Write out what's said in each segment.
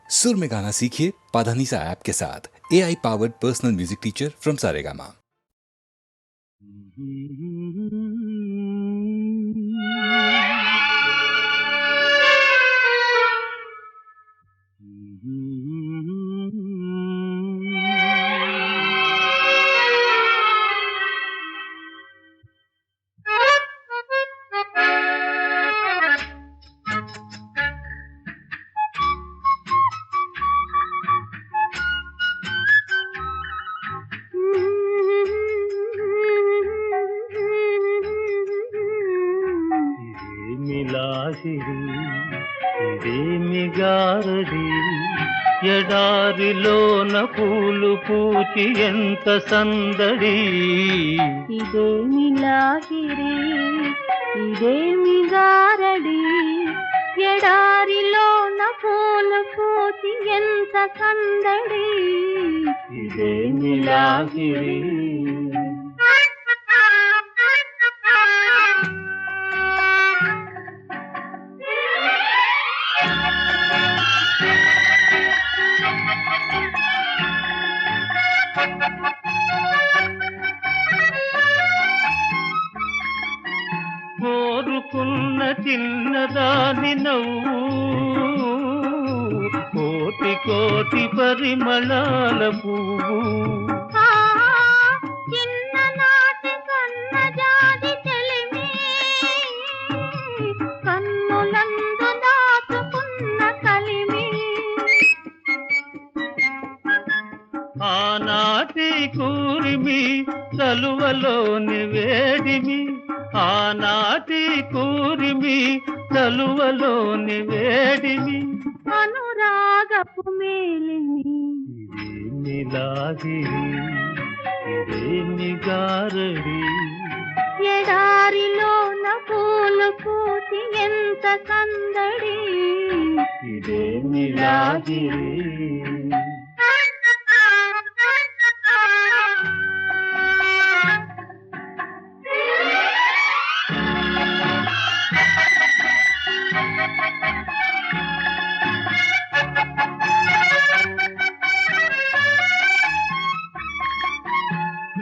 सुर में गाना सीखिए पाधानीसा ऐप के साथ। AI powered personal music teacher from Saregama. ఇదేమి గారడి ఎడారిలోన పూలు పూచి ఎంత సందడి ఇదేమి లాహిరి ఇదేమి గారడి ఎడారిలోన పూలు పూచి ఎంత సందడి ఇదేమి లాహిరి కోరుకున్న చిన్నదాని నవ్వు కోటి కోటి పరిమళాల పువ్వు చిన్ననాటి కన్నజాతి చెలిమి కన్నులందు దాచుకున్న కలిమి ఆనాటి కూరిమి తలువలోని వేడిమి ఆనాటి కూరిమి తలువలోని వేడిమి అనురాగపు మేలిమి ఇదేమి లాగిరి ఇదేమి గారడి ఎడారిలోన పూలు పూచి ఎంత సందడి ఇదేమి లాగిరి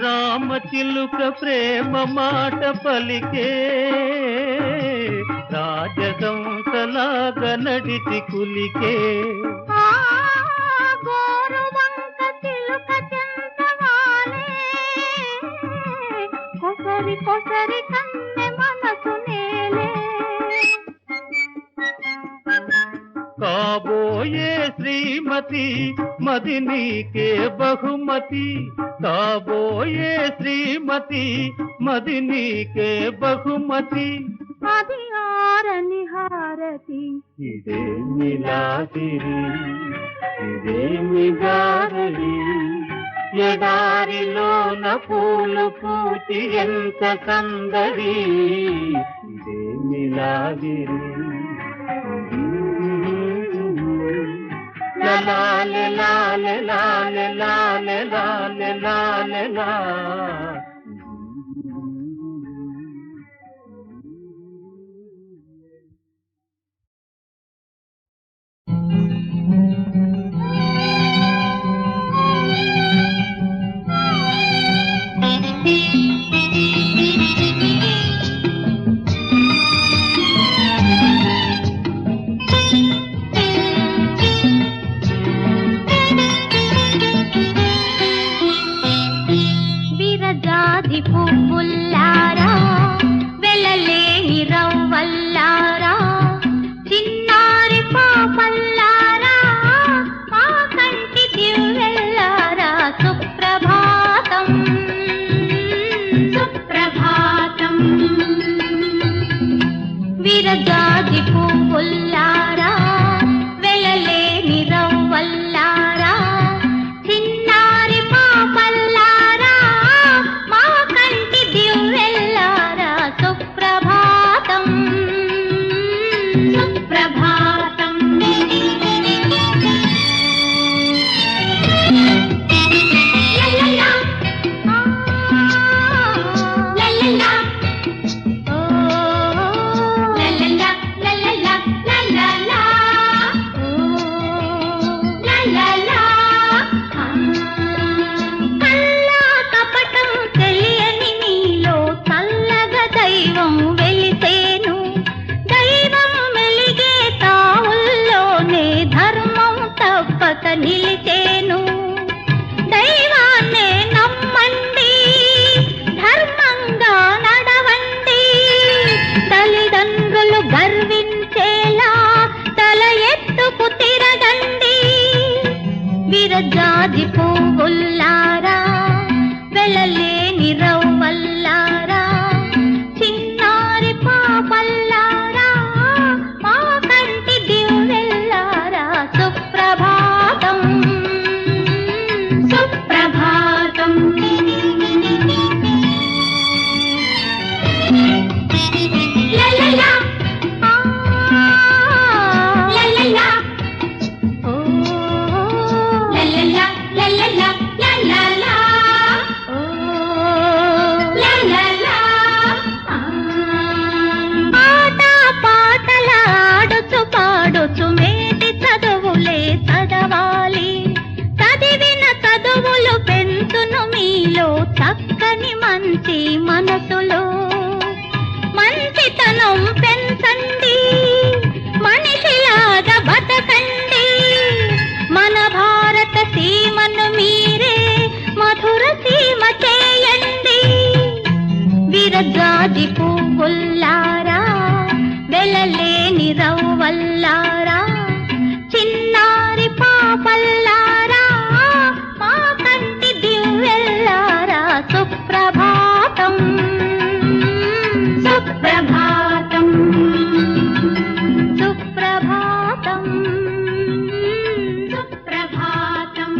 రామచిలుక ప్రేమ మాట పలికే రాజహంసలాగ నడిచి కులికే గోరువంక చిలుక చెంతవాలే కొసరి కొసరి కన్నె మనసు నేలే కాబోయే శ్రీమతి మది నీకే బహుమతి కాబోయే శ్రీమతి మది నీకే బహుమతి అది ఆరని హారతి ఇదేమి లాగిరి ఇదేమి గారడి ఎడారిలోన పూలు పూచి ఎంత సందడి ఇదేమి లాగిరి లాలే లాలే లాలే లాలే లాలే లాలే లా విరజ నిలిచేను. దైవాన్నే నమ్మండి, ధర్మంగా నడవండి, తల్లిదండ్రులు గర్వించేలా తల ఎత్తుకు తిరగండి. విరజాజి పువ్వుల్లారా, వెళ్ళలేని రవ్వల్లారా, చిన్నారి పాపల్లారా, మా కంటి దివ్వెల్లారా, సుప్రభాతం సుప్రభాతం. లలలా లలలా ఓ లలలా లలలా లలలా ఓ లలలా. ఆట పాటలాడుచు పాడుచు మేటి చదువులే చదవాలి. చదివిన చదువులు పెంచును మీలో చక్కని మంచి మనసులో. మంచితనం పెంచండి, మనిషిలాగా బతకండి. మన భారత సీమను మీరే మధుర సీమ చేయండి. విరజాజి పువ్వుల్లారా, వెళ్ళలేని రవ్వల్లారా, చిన్నారి పాపల్లారా, మా కంటి దివ్వెల్లారా, సుప్రభాతం సుప్రభాతం సుప్రభాతం సుప్రభాతం.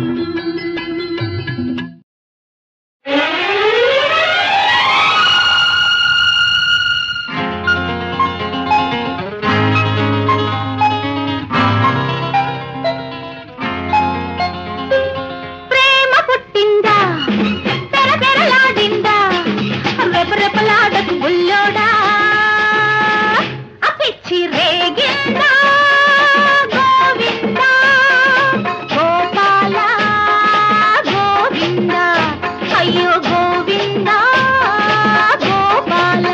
ప్రేమ పుట్టిందా, పెరపెరలాడిందా, రెపరెపలాడకు బుల్లోడా, అపిచ్చి రేగిందా, గోవిందా గోపాల గోవిందా, అయ్యో గోవిందా గోపాల.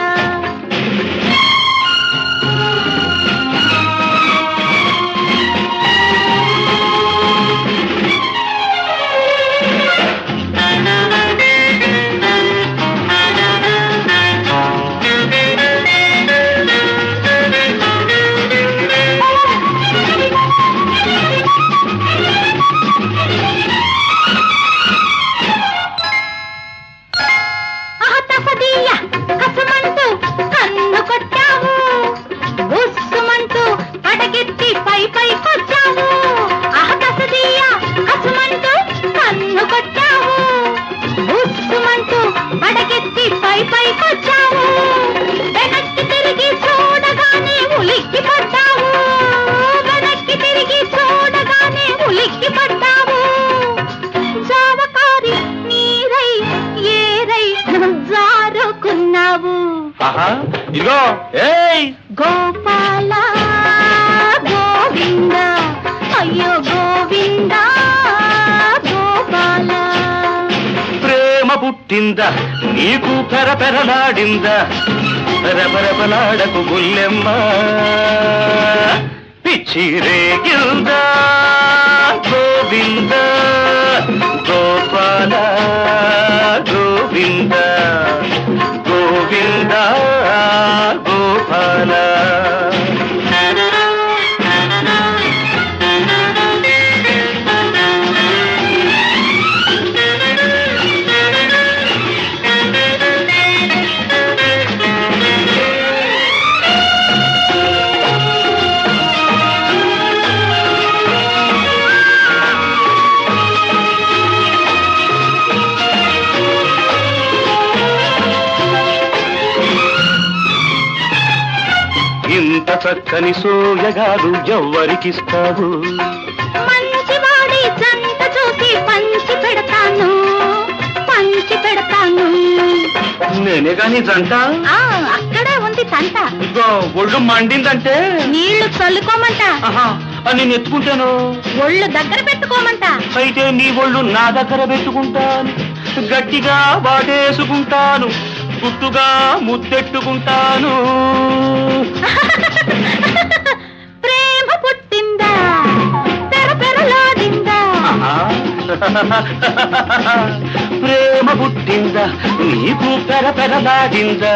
తసదీయ కసమంటూ కన్ను కొట్టావు, ఉస్సుమంటూ పడగెత్తి పై పైకొచ్చావు. తసదీయ కసమంటూ కన్ను కొట్టావు, ఉస్సుమంటూ పడగెత్తి పై పైకొచ్చావు. వెనక్కి తిరిగి చూడగానే ఉలిక్కి పడ్డావు, వెనక్కి తిరిగి చూడగానే ఉలిక్కి పడ్డావు. జావకారి నీరై ఏరై జారుకున్నావు. ఇదిగో ఏయ్ గోపాల గోవింద, అయ్యో గోవింద గోపాల. ప్రేమ పుట్టిందా, నీకు పెరపెరలాడిందా, రెపరెపలాడకు గుల్లెమ్మ, పిచ్చి రేగిందా, గోవింద గోపాల గోవింద గోవింద గోపాల. ఇంత చక్కని సోయగాడు ఎవ్వరికిస్తావు? మంచివాడి జంట చూసి పంచి పెడతాను, పంచి పెడతాను. నేనే కాని జంట? అక్కడే ఉంది తంట. ఇదిగో ఒళ్ళు మండిందంటే నీళ్లు చల్లుకోమంట. అని నెత్తుకుంటాను. ఒళ్ళు దగ్గర పెట్టుకోమంట. అయితే నీ ఒళ్ళు నా దగ్గర పెట్టుకుంటాను, గట్టిగా వాటేసుకుంటాను, గుట్టుగా ముద్దెట్టుకుంటాను. ప్రేమ పుట్టిందా, పెరపెరలాడిందా, ప్రేమ పుట్టిందా నీకు పెరపెరలాడిందా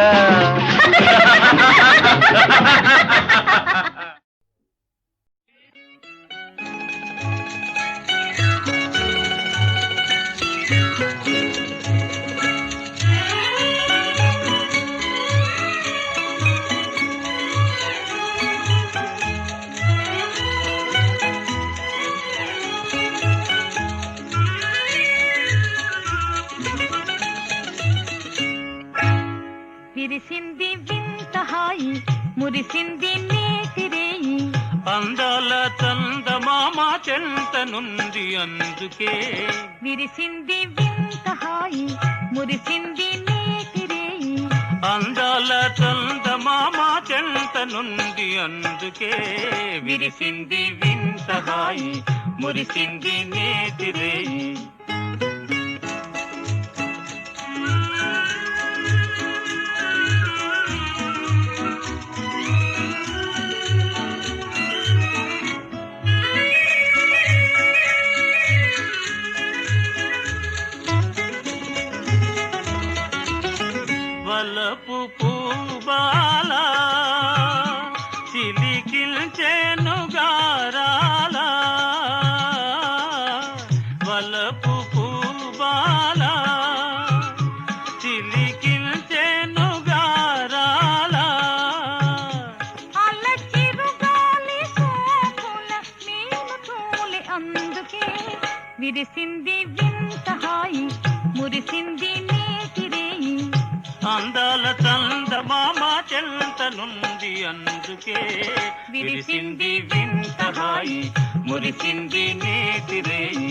విరిసింది వింత హాయి మురిసింది నేతిరేయి అందాల చందమామ చెంత నుండి అందుకే విరిసింది వింత హాయి మురిసింది నేతిరేయి అందాల చందమామ చెంత నుండి అందుకే విరిసింది వింత హాయి మురిసింది నేతిరేయి వలపు పూబాల చిలికిల్చెను గారాల వలపు పూబాల చిలికిల్చెను గారాల అల్లచిరుగాలి సోకుల నేను తోలి అందుకే విరిసింది వింత హాయి మురిసింది నేతిరేయి అందాల చందమామ చెంత నుండి అందుకే విరిసింది వింత హాయి మురిసింది నేతిరేయి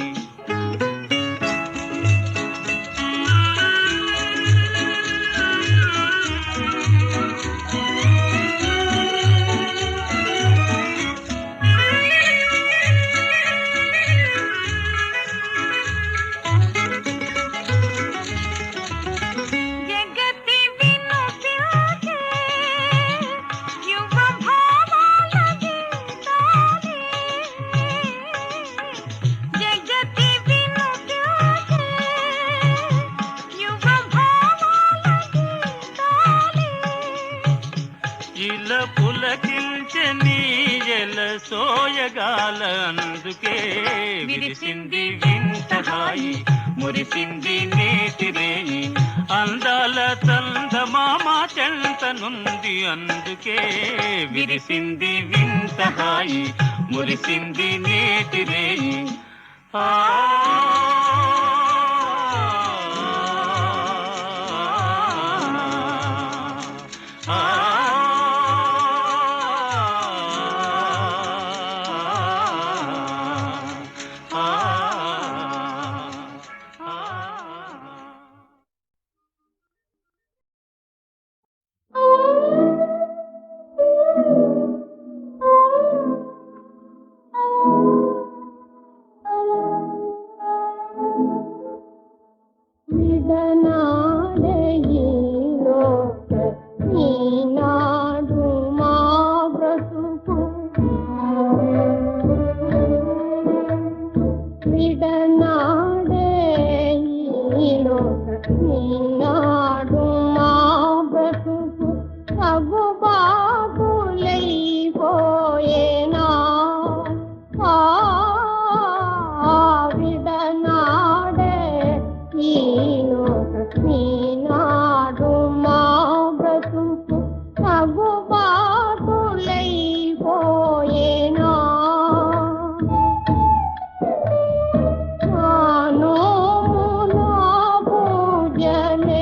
ఇలా పులకించని ఎల సోయగాల అందుకే విరిసింది వింత హాయి మురిసింది నేతిరేయి అందాల చందమామ చెంత నుండి అందుకే విరిసింది వింత హాయి మురిసింది నేతిరేయి ఆ జల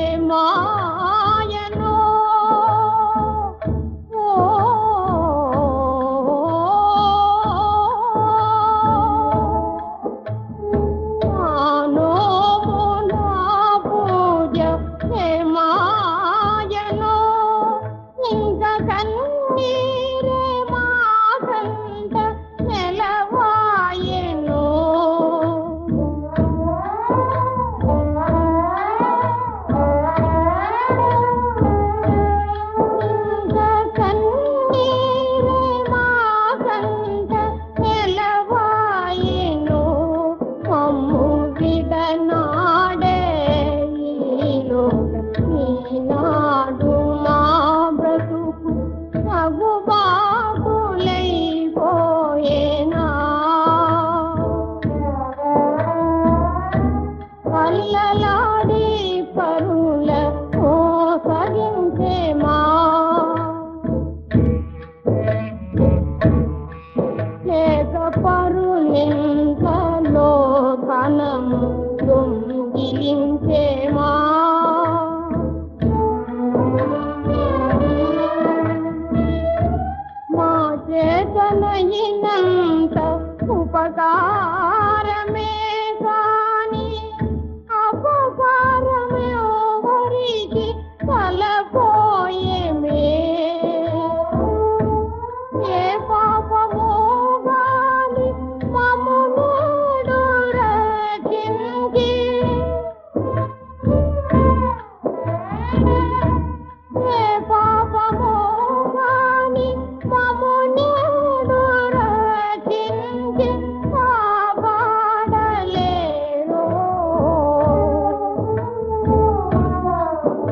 ధనము దొంగిలించేమా మా చేతనయినంత ఉపకారమే కాని అపకారమే ఎవరికి తలపోయేమే ఏ పాపమో గాని మమ్మును రక్షించి ఏ పాపమో గాని మమ్మును రక్షించి కాపాడలేరు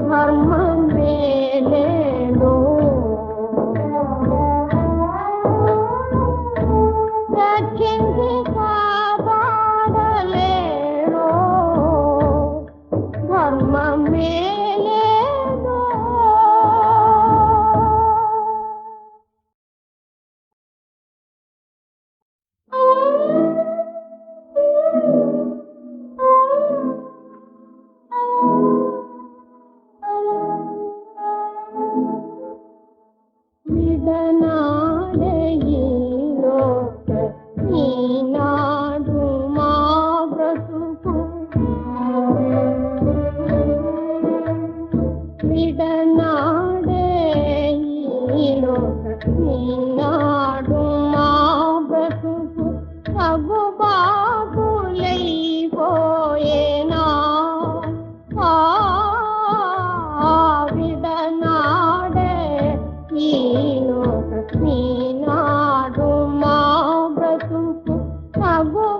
ధర్మమే లేదు రక్షించి కాపాడలేరు ధర్మమే లేదు విడనాడే ఈలోక ఈనాడు మా బ్రతుకు విడనాడే ఈలోక ఈనాడు మా బ్రతుకు సగుబాటులైపోయేనా విడనాడే ఈలోక ఈనాడు మా బ్రతుకు సగుబాటులైపోయేనా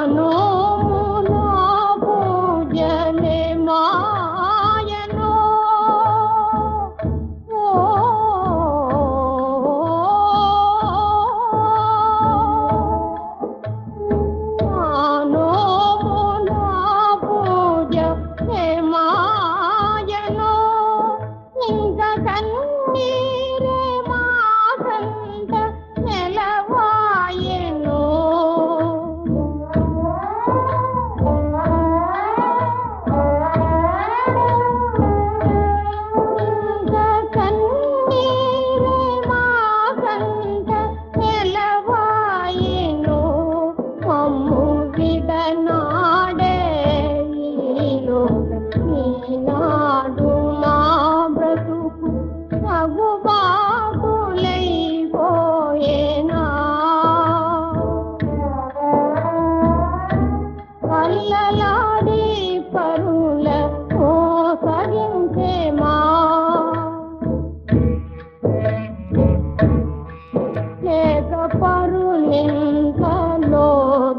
నోముల పూజలే మాయనో నోముల పూజ మాయనో ఇంక కన్నీరే మా కంట నెలవాయెను ఇంక కన్నీరే మా కంట నెలవాయెను మమ్ము విడనాడే ఈలోక ఈనాడు మా బ్రతుకు సగుబాటులైపోయేనా కల్లలాడి పరుల మోసగించేమా లేక పరులింకలో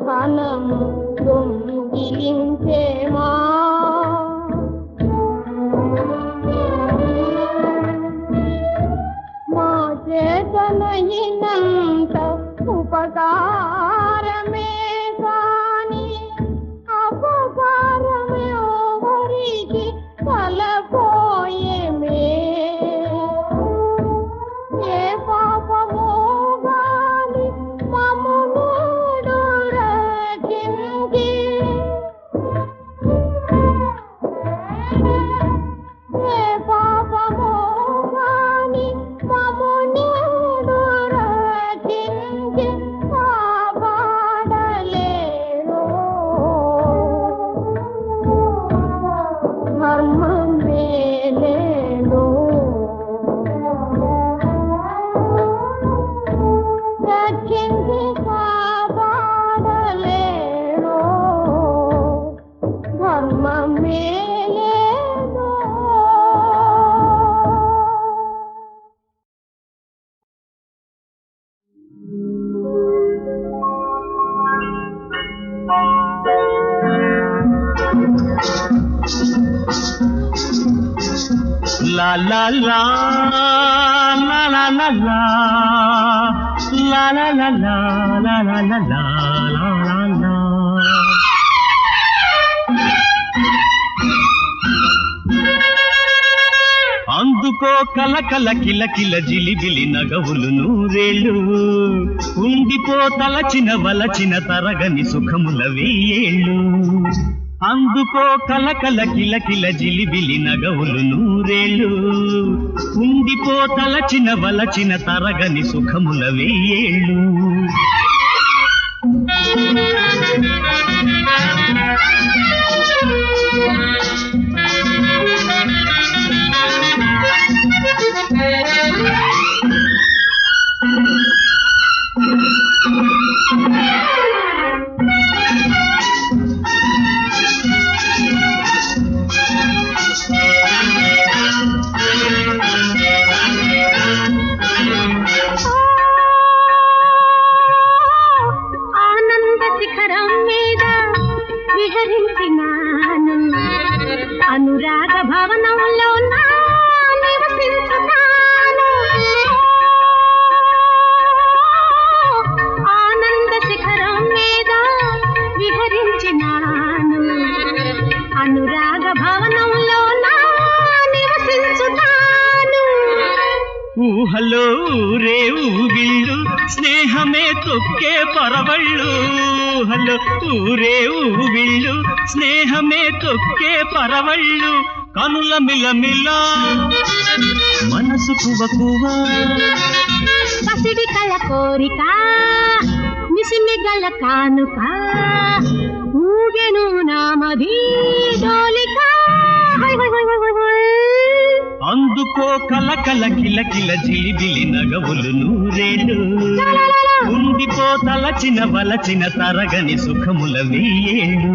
ధనము దొంగిలించేమా మా చేతనయినంత ఉపకారమే కాని అపకారమే ఎవరికి తలపోయేమే ఏ పాపమో గాని మమ్మును రక్షించి ఏ పాపమో గాని మమ్మును రక్షించి కాపాడలేరు ధర్మమే లేదు రక్షించి కాపాడలేరు ధర్మమే లేదు La la la la la la la la la la la la la la la la la. అందుకో కలకల కిలకిల జిలిబిలి నగవులు నూరేళ్ళు ఉండిపో తలచిన వలచిన తరగని సుఖముల వెయ్యేళ్ళు అందుకో కలకల కిలకిల జిలిబిలి నగవులు నూరేళ్ళు ఉండిపో తలచిన వలచిన తరగని సుఖముల వెయ్యేళ్ళు ఆనంద శిఖరం మీద విహరించినాను అనురాగ భవనంలో నా నివసించుతాను ఆనంద శిఖరం మీద విహరించినాను అనురాగ భవనంలో నా నివసించుతాను ఊహలో ఊరే ఊగిళ్ళు స్నేహమే తొక్కే పరవళ్ళు ఊహలో ఊరే ఊగిళ్ళు స్నేహమే తొక్కే పరవళ్ళు కనుల మిలమిల మనసు కువకువ పసిడి కళ కోరిక మిసిమి గల కానుక ఊగెను నామది Dolika high high high high high. అందుకో కలకల కిలకిల జిలిబిలి నగవులు నూరేళ్ళు ఉండిపో తలచిన వలచిన తరగని సుఖముల వెయ్యేళ్ళు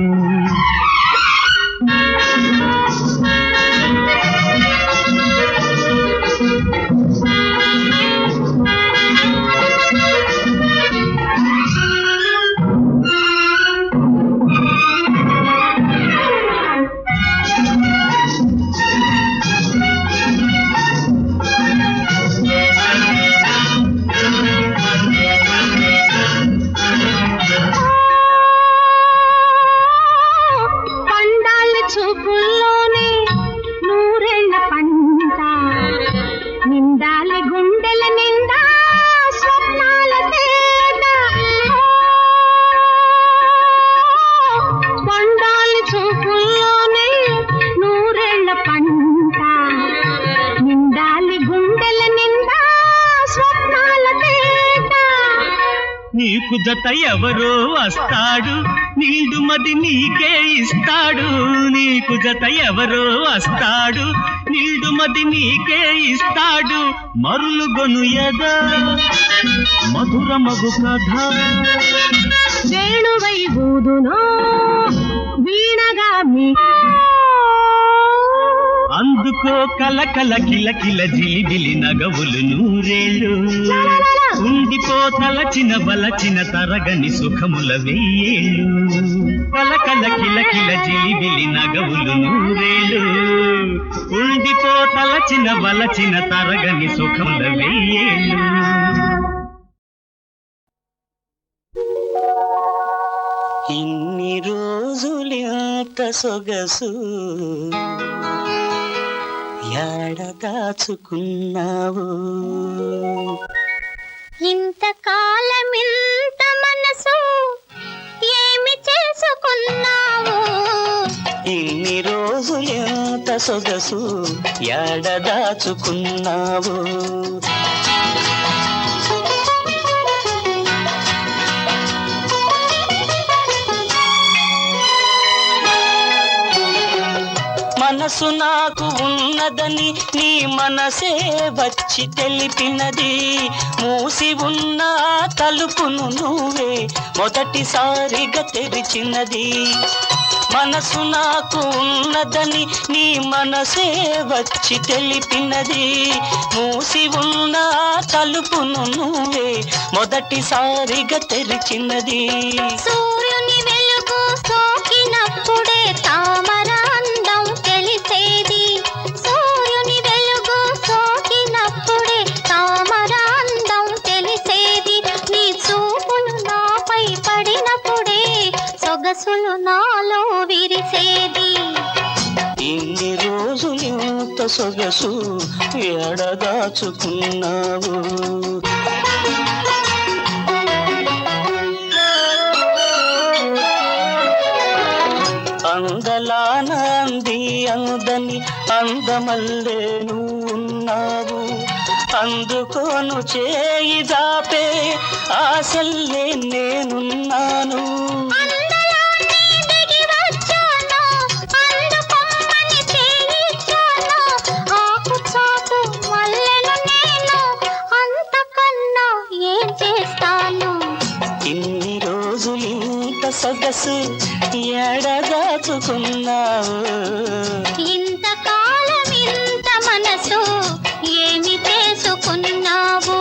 పండాలి చూపుల్లోనే నూరేళ్ల పంట నిండాలి గుండెల నిండా స్వప్నాల తేట పండాలి చూపుల్లోనే నూరేళ్ల పంట నిండాలి గుండెల నిండా స్వప్నాల తేట నీకు జత ఎవరో వస్తాడు నిండుమది నీకే ఇస్తాడు నీకు జత ఎవరో వస్తాడు నిండుమది నీకే ఇస్తాడు మరులుగొను ఎద మధుర మగు కథ వేణువై ఊదునో వీణగా మీ అందుకో కలకల కిలకిల జిలిబిలి నగవులు నూరేళ్ళు ఉండిపో తలచిన వలచిన తరగని సుఖముల వెయ్యేళ్ళు కలకల కిలకిల జిలిబిలి నగవులు నూరేళ్ళు ఉండిపో తలచిన వలచిన తరగని సుఖముల వెయ్యేళ్ళు ఇన్ని రోజులెంత సొగసు యాడ దాచుకున్నావు ఇంతకాలం ఇంత మనసు ఏమి చేసుకున్నావు ఇన్ని రోజులెంత సొగసు యాడ దాచుకున్నావు మనసు నాకు ఉన్నదని నీ మనసే వచ్చి తెలిపినది మూసి ఉన్న తలుపును నువ్వే మొదటిసారిగా తెరిచినది మనసు నాకు ఉన్నదని నీ మనసే వచ్చి తెలిపినది మూసి ఉన్న తలుపును నువ్వే మొదటిసారిగా తెరిచినది సూర్యుని వెలుగు సోకినప్పుడే తామర అందం తెలిసేది సూర్యుని వెలుగు సోకినప్పుడే తామర అందం తెలిసేది నీ చూపులు నాపై పడినప్పుడే సొగసులు నాలో విరిసేది ఇన్ని రోజులు ఎంత సొగసు ఎడదాచుకున్నావు. అందలాన అంది అందని అందమల్లే నువ్వున్నావు. అందుకోను చేయి దాపే ఆశల్లే నేనున్నాను. ఇన్ని రోజులు ఇంత సొగసు ఎడదాచుకున్నావు. ఇంతకాలం ఇంత మనసు ఏమి చేసుకున్నావు.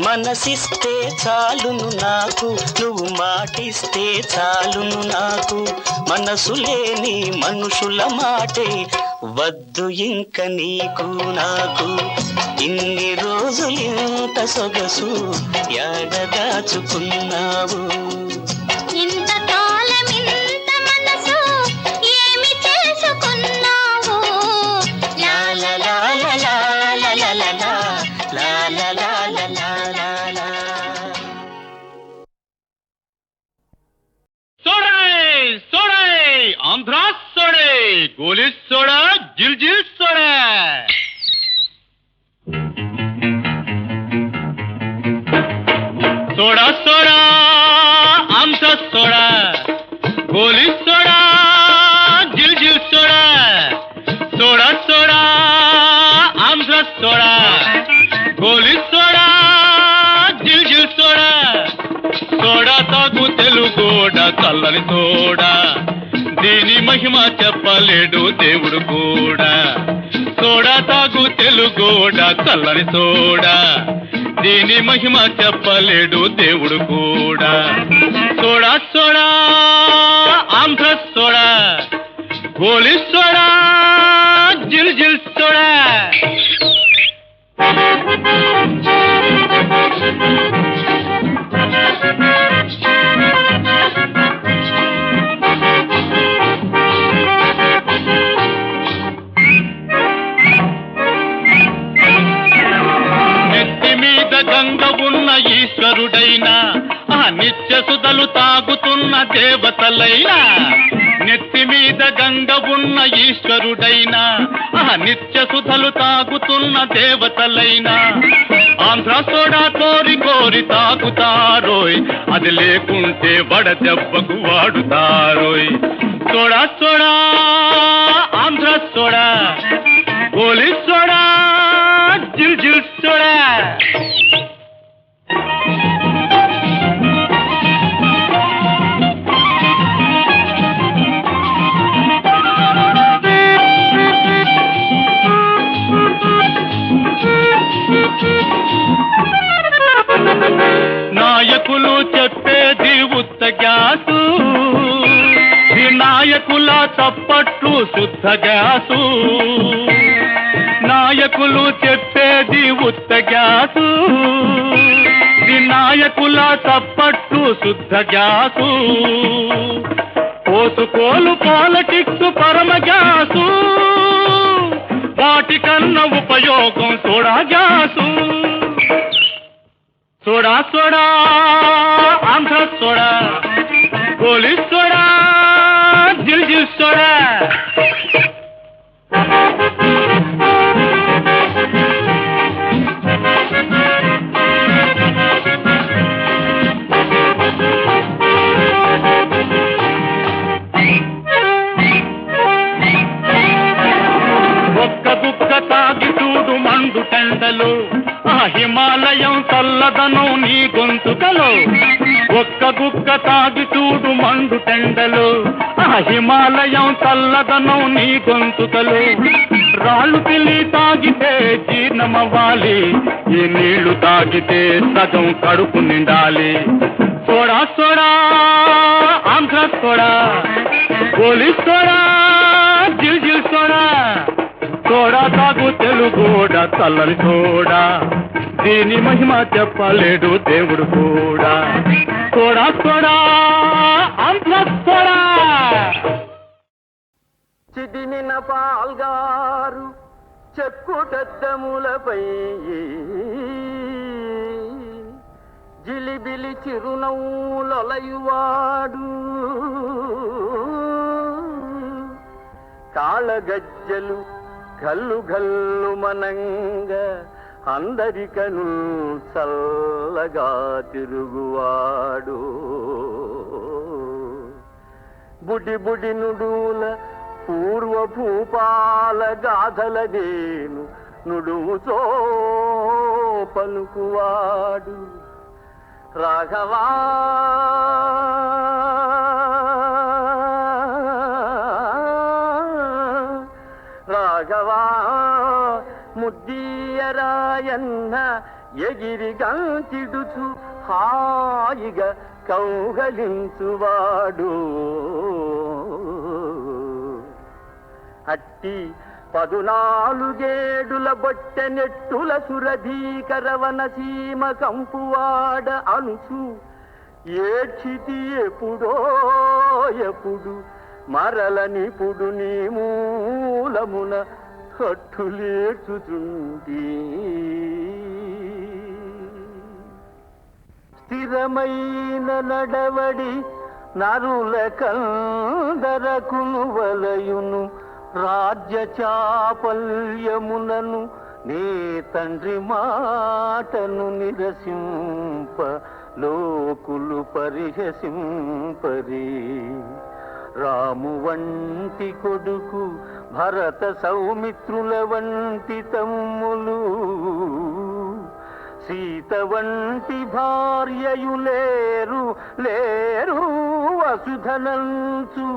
మనసిస్తే చాలును నాకు, నువ్వు మాటిస్తే చాలును నాకు. మనసు లేని మనుషుల మాటే వద్దు ఇంక నీకు నాకు. ఇన్ని రోజులు ఇంత సొగసు ఎడదాచుకున్నావు. ఇంతకాలం ఇంత మనసు ఏమి చేసుకున్నావు. లా లా లా లా లా లా లా లా లా లా లా లా లా లా లా లా. सोडे सोडे आंध्रा सोडे गोली सोडा जिल जिल सोडे सोडा सोडा आंध्रा सोडा गोली सोडा जिल जिल soda soda soda Andhra soda गोली सोडा जिल जिल सोडा సోడా తాగు తెలుగోడా చల్లని సోడా దీని మహిమ చెప్పలేడు దేవుడు కూడా. సోడా తాగు తెలుగోడా చల్లని సోడా దీని మహిమ చెప్పలేడు దేవుడు కూడా. సోడా సోడా ఆంధ్ర సోడా గోలి సోడా జిల్ జిల్ సోడా. గంగ ఉన్న ఈశ్వరుడైనా ఆ నిత్య సుధలు తాగుతున్న దేవతలైనా. నెత్తి మీద గంగ ఉన్న ఈశ్వరుడైనా ఆ నిత్య సుధలు తాగుతున్న దేవతలైనా. ఆంధ్ర సోడా కోరి కోరి తాగుతారోయ్, అది లేకుంటే వడదెబ్బకు వాడుతారోయ్. సోడా సోడా ఆంధ్ర సోడా గోలి సోడా జిల్ జిల్ సోడా. నాయకులు చెప్పేది ఉత్త గ్యాసు, వినాయకుల తప్పట్లు శుద్ధ గ్యాసు. నాయకులు చెప్పేది ఉత్త గ్యాసు, వినాయకుల తప్పట్లు శుద్ధ గ్యాసు. పోసుకోలు పాలిటిక్స్ పరమ గ్యాసు, వాటికన్నా ఉపయోగం soda gas. Soda soda Andhra soda గోలి సోడా జిల్ జిల్ సోడా. ఒక్క బుక్క తాగి చూడు మండు టెండలు, ఆ హిమాలయం చల్లదనం నీ గొంతుకలో, ఒక్క గుక్క తాగి చూడు మండు టెండలో. హిమాలయం చల్లదనం నీ గొంతుకలో, రాళ్ళు పిల్లి తాగితే జీర్ణమవ్వాలి, ఈ నీళ్లు తాగితే సగం కడుపు నిండాలి. Soda soda Andhra soda, police soda, జిల్ జిల్ సోడా, సోడా తాగు తెలుగోడ చల్లని సోడా, దీని మహిమ చెప్పలేడు దేవుడు కూడా. Soda soda Andhra soda. చిదిమిన పాల్గారు చెక్కుటద్దములపై జిలిబిలి చిరునవ్వులొలయువాడు, కాళగజ్జలు గల్లు గల్లు మనంగా అందరికను చల్లగా తిరుగువాడు, బుడి బుడి నుడుల పూర్వ భూపాల గాథల నేను నుడువుతో పలుకువాడు, రాఘవా రాఘవా ముద్దీయరాయన్న ఎగిరి గంతిడుచు హాయిగా కౌగలించువాడు, అట్టి 14 బొట్టె నెట్టుల సురధీకరవన సీమ కంపువాడ అనుచు ఏడ్చితి ఎప్పుడో ఎప్పుడు మరల నిపుడు నీ మూలమున కట్టులేర్చుచుండి, స్థిరమైన నడవడి నరుల కందరకును వలయును, రాజ్య చాపల్యమునను నీ తండ్రి మాటను నిరసింప లోకులు పరిహసింపరి, రాము వంటి కొడుకు భరత సౌమిత్రుల వంటి తమ్ములు, సీత వంటి భార్యయులేరు లేరు వసుధనంచు,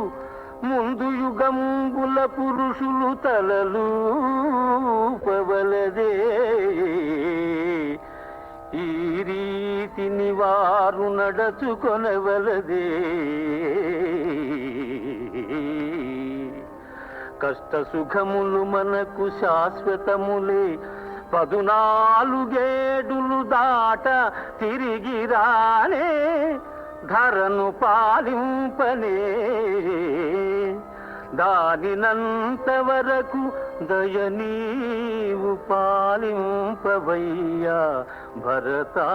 ముందు యుగంబుల పురుషులు తలలు పవలదే, ఈ రీతిని వారు నడచుకొనవలదే. కష్ట సుఖములు మనకు శాశ్వతములే, 14 దాట తిరిగి రానే ధరను పాలింపనే, దానినంత వరకు దయనీవు పాలింపవయ్యా భరతా.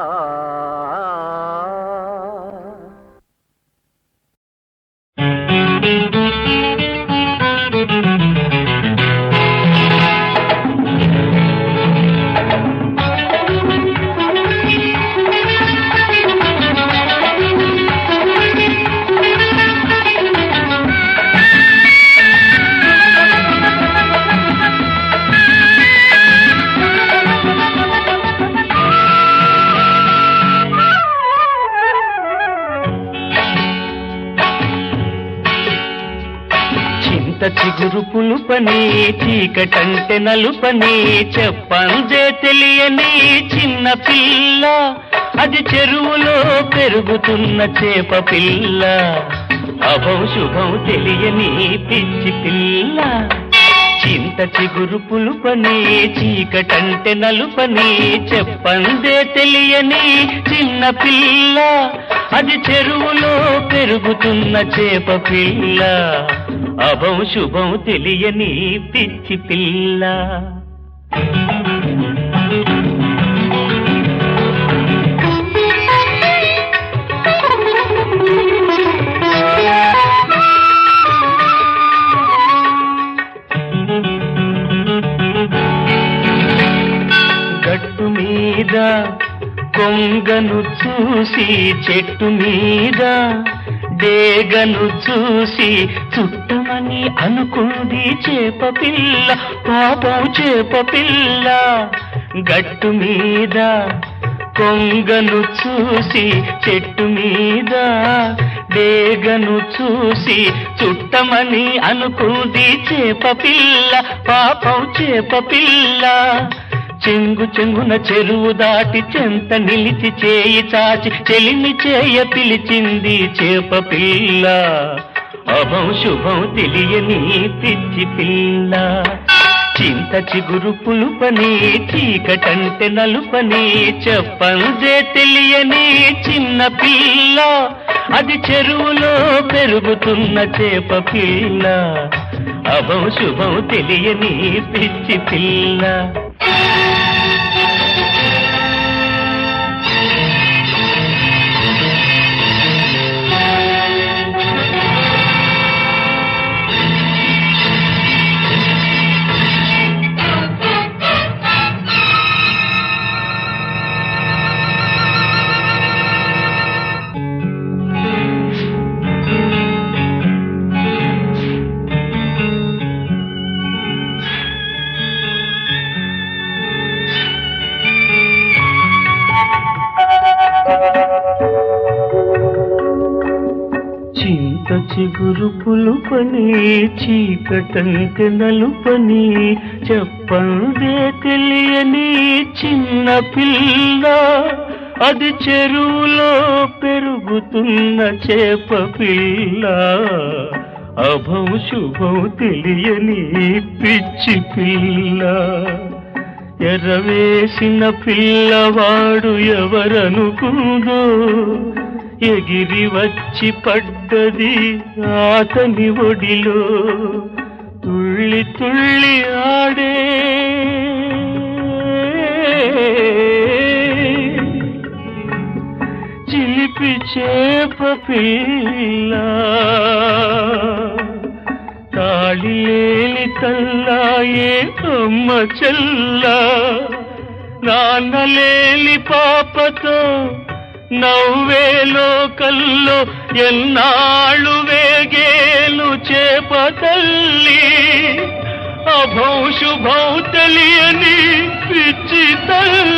చిగురు పులుపని చీకటంటే నలుపని చెప్పందే తెలియని చిన్న పిల్ల, అది చెరువులో పెరుగుతున్న చేప పిల్ల, అభం శుభం తెలియని పిచ్చి పిల్ల. చింత చిగురు పులుపని చీకటంటే నలుపని చెప్పందే తెలియని చిన్న పిల్ల, అది చెరువులో పెరుగుతున్న చేప పిల్ల, అభం శుభం తెలియని పిచ్చి పిల్ల. గట్టు మీద కొంగను చూసి చెట్టు మీద డేగను చూసి చుట్టమని అనుకుంది చేప పిల్ల, పాపం చేప పిల్ల. గట్టు మీద కొంగను చూసి చెట్టు మీద డేగను చూసి చుట్టమని అనుకుంది చేప పిల్ల, పాపం చేప పిల్ల. చెంగు చెంగున చెరువు దాటి చెంత నిలిచి చేయి చాచి చెలిమి చేయ పిలిచింది చేప పిల్ల. అభం శుభం తెలియని పిచ్చి పిల్ల. చింత చిగురు పులుపని చీకటంటే నలుపని చెప్పందే తెలియని చిన్న పిల్ల. అది చెరువులో పెరుగుతున్న చేప పిల్ల. అభం శుభం తెలియని పిచ్చి పిల్ల. చింత చిగురు పులుపని చీకటంటే నలుపని చెప్పందే తెలియని చిన్న పిల్ల. అది చెరువులో పెరుగుతున్న చేప పిల్ల. అభం శుభం తెలియని పిచ్చి పిల్ల. ఎర్రవేసిన పిల్లవాడు ఎవరనుకుందో ఎగిరి వచ్చి పడ్డది అతని ఒడిలో. తుళ్ళి తుళ్ళి ఆడే చిలిపి చేప పిల్ల. తాళి లేని తల్లాయే అమ్మ చెల్ల. నాన్న లేని పాపతో నవ్వే లోకల్లో ఎన్నాళ్ళు వేగేలు చేప తల్లి. అభం శుభం తెలియని పిచ్చి తల్లి.